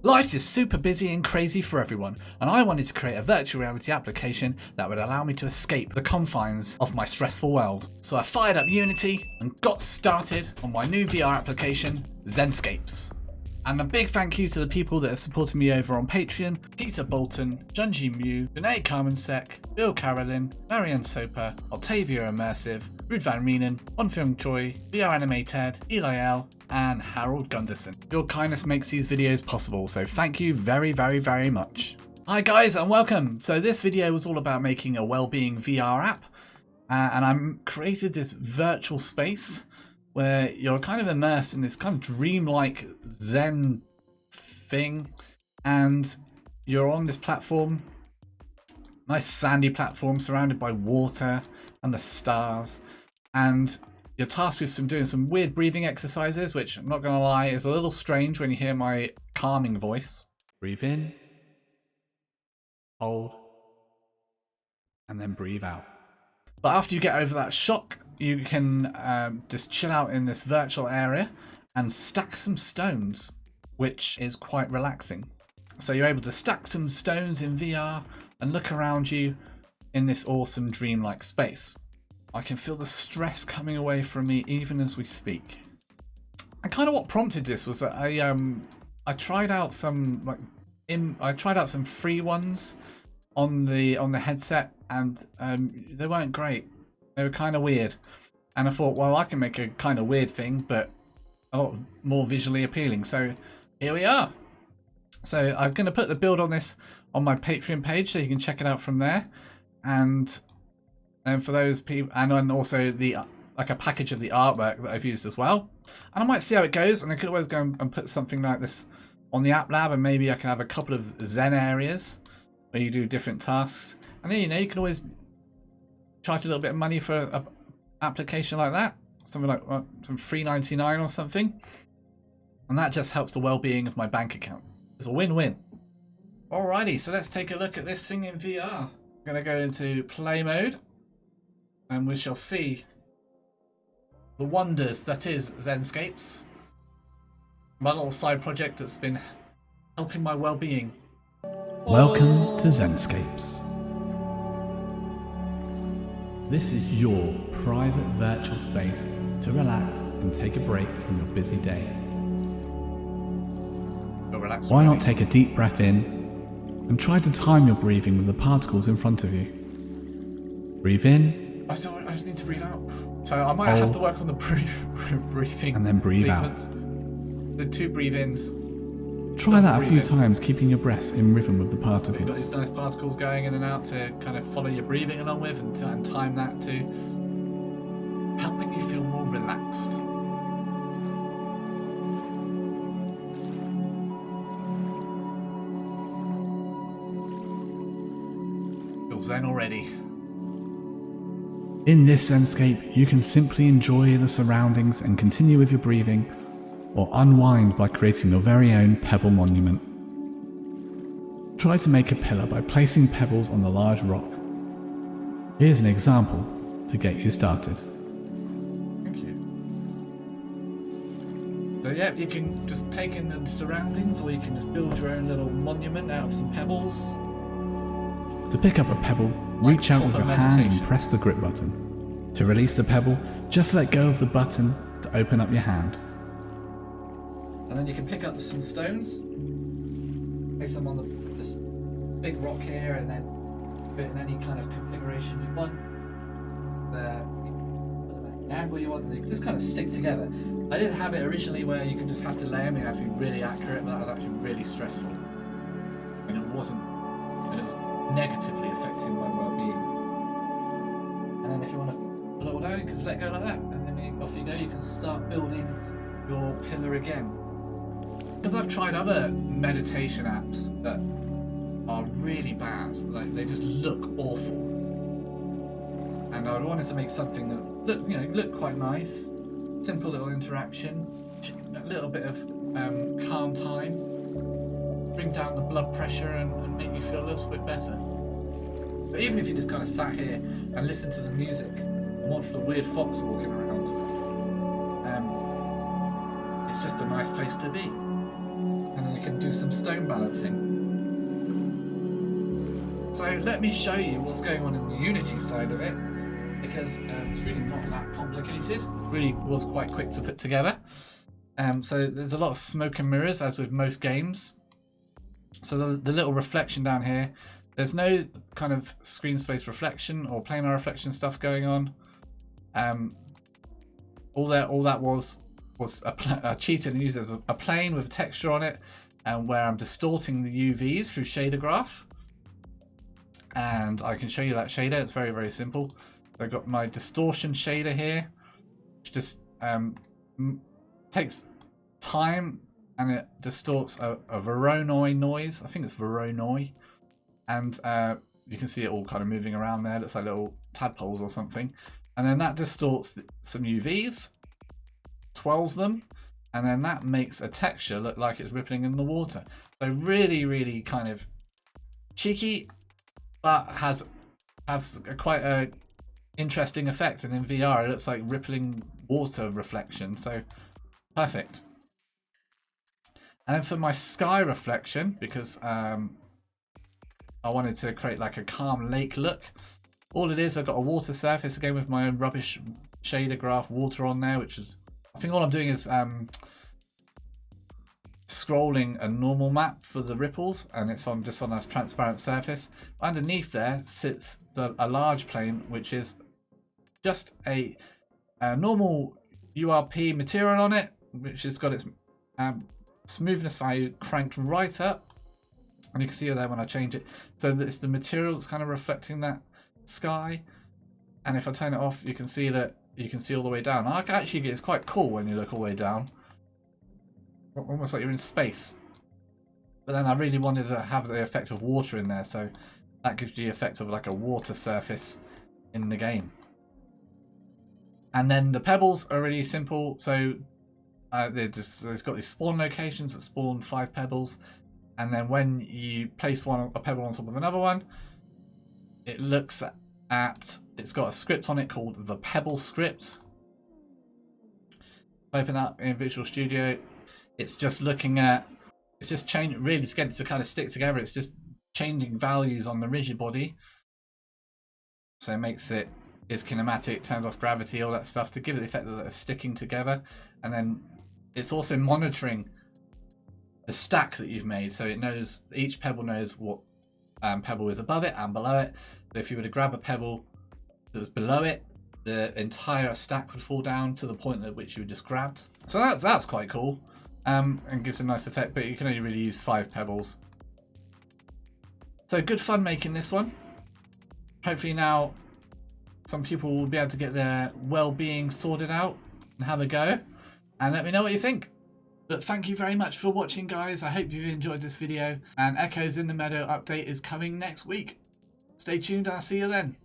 Life is super busy and crazy for everyone, and I wanted to create a virtual reality application that would allow me to escape the confines of my stressful world. So I fired up Unity and got started on my new VR application, Zenscapes. And a big thank you to the people that have supported me over on Patreon: Peter Bolton, Junji Mew, Janae Carmensek, Bill Carolyn, Marianne Soper, Octavia Immersive, Ruud van Rienen, Onfilm Choi, VR Animated, Eli L, and Harold Gunderson. Your kindness makes these videos possible, so thank you very, very, very much. Hi guys and welcome. So this video was all about making a Wellbeing VR app, and I created this virtual space where you're kind of immersed in this kind of dreamlike Zen thing, and you're on this platform, nice sandy platform surrounded by water and the stars, and you're tasked with doing some weird breathing exercises, which I'm not gonna lie is a little strange when you hear my calming voice. Breathe in, hold, and then breathe out. But after you get over that shock, you can just chill out in this virtual area and stack some stones, which is quite relaxing. So you're able to stack some stones in VR and look around you in this awesome dreamlike space. I can feel the stress coming away from me even as we speak. And kind of what prompted this was that I tried out some some free ones on the headset, and they weren't great. They were kind of weird, and I thought, well, I can make a kind of weird thing but a lot more visually appealing. So here we are. So I'm going to put the build on this on my Patreon page so you can check it out from there, and for those people, and then also the like a package of the artwork that I've used as well. And I might see how it goes, and I could always go and put something like this on the app lab, and maybe I can have a couple of Zen areas where you do different tasks, and then you can always charge a little bit of money for an application like that, something like some $3.99 or something, and that just helps the well-being of my bank account. It's a win-win. Alrighty, so let's take a look at this thing in VR. I'm gonna go into play mode, and we shall see the wonders that is Zenscapes, my little side project that's been helping my well-being. Welcome to Zenscapes. This is your private virtual space to relax and take a break from your busy day. Why not take a deep breath in and try to time your breathing with the particles in front of you. Breathe in. I just need to breathe out. So I might have to work on the breathing. And then breathe sequence. Out. The two breathe-ins. Try that a few times, keeping your breath in rhythm with the particles. You've got these nice particles going in and out to kind of follow your breathing along with, and time that to helping you feel more relaxed. Feel zen already. In this Zenscape, you can simply enjoy the surroundings and continue with your breathing, or unwind by creating your very own pebble monument. Try to make a pillar by placing pebbles on the large rock. Here's an example to get you started. Thank you. So yeah, you can just take in the surroundings, or you can just build your own little monument out of some pebbles. To pick up a pebble, reach out with your hand and press the grip button. To release the pebble, just let go of the button to open up your hand. And then you can pick up some stones, place them on this big rock here, and then put it in any kind of configuration you want. An angle you want, and they just kind of stick together. I didn't have it originally where you could just have to lay them, you had to be really accurate, but that was actually really stressful. And it was negatively affecting my well-being. And then if you want to pull it all down, you can just let go like that, and then off you go, you can start building your pillar again. Because I've tried other meditation apps that are really bad, like they just look awful, and I wanted to make something that looked quite nice, simple little interaction, a little bit of calm time, bring down the blood pressure and make you feel a little bit better. But even if you just kind of sat here and listened to the music and watched the weird fox walking around, it's just a nice place to be. And then you can do some stone balancing. So let me show you what's going on in the Unity side of it, because it's really not that complicated. Really was quite quick to put together. So there's a lot of smoke and mirrors, as with most games. So the little reflection down here, there's no kind of screen space reflection or planar reflection stuff going on. All that was a cheated and used as a plane with texture on it, and where I'm distorting the UVs through shader graph. And I can show you that shader. It's very, very simple. So I've got my distortion shader here, which just takes time and it distorts a Voronoi noise. I think it's Voronoi. And you can see it all kind of moving around there. It looks like little tadpoles or something. And then that distorts some UVs, twirls them, and then that makes a texture look like it's rippling in the water. So really, really kind of cheeky, but has quite a interesting effect. And in VR, it looks like rippling water reflection. So perfect. And then for my sky reflection, because I wanted to create like a calm lake look. All it is, I've got a water surface again with my own rubbish shader graph water on there, which is, I think all I'm doing is scrolling a normal map for the ripples, and it's just on a transparent surface. Underneath there sits a large plane, which is just a normal URP material on it, which has got its smoothness value cranked right up, and you can see it there when I change it. So it's the material that's kind of reflecting that sky, and if I turn it off, you can see that all the way down. And actually, it's quite cool when you look all the way down, almost like you're in space. But then I really wanted to have the effect of water in there, so that gives you the effect of like a water surface in the game. And then the pebbles are really simple. So it's got these spawn locations that spawn 5 pebbles, and then when you place a pebble on top of another one, it looks at, it's got a script on it called the pebble script. Open up in Visual Studio. It's just looking at, it's just changing, really to get it to kind of stick together. It's just changing values on the rigid body. So it makes it, is kinematic, turns off gravity, all that stuff to give it the effect that it's sticking together. And then it's also monitoring the stack that you've made. So it knows, each pebble knows what pebble is above it and below it. So if you were to grab a pebble that was below it, the entire stack would fall down to the point at which you just grabbed. So that's quite cool. And gives a nice effect, but you can only really use 5 pebbles. So good fun making this one. Hopefully now some people will be able to get their well-being sorted out and have a go, and let me know what you think. But thank you very much for watching, guys. I hope you enjoyed this video, and Echoes in the Meadow update is coming next week. Stay tuned and I'll see you then.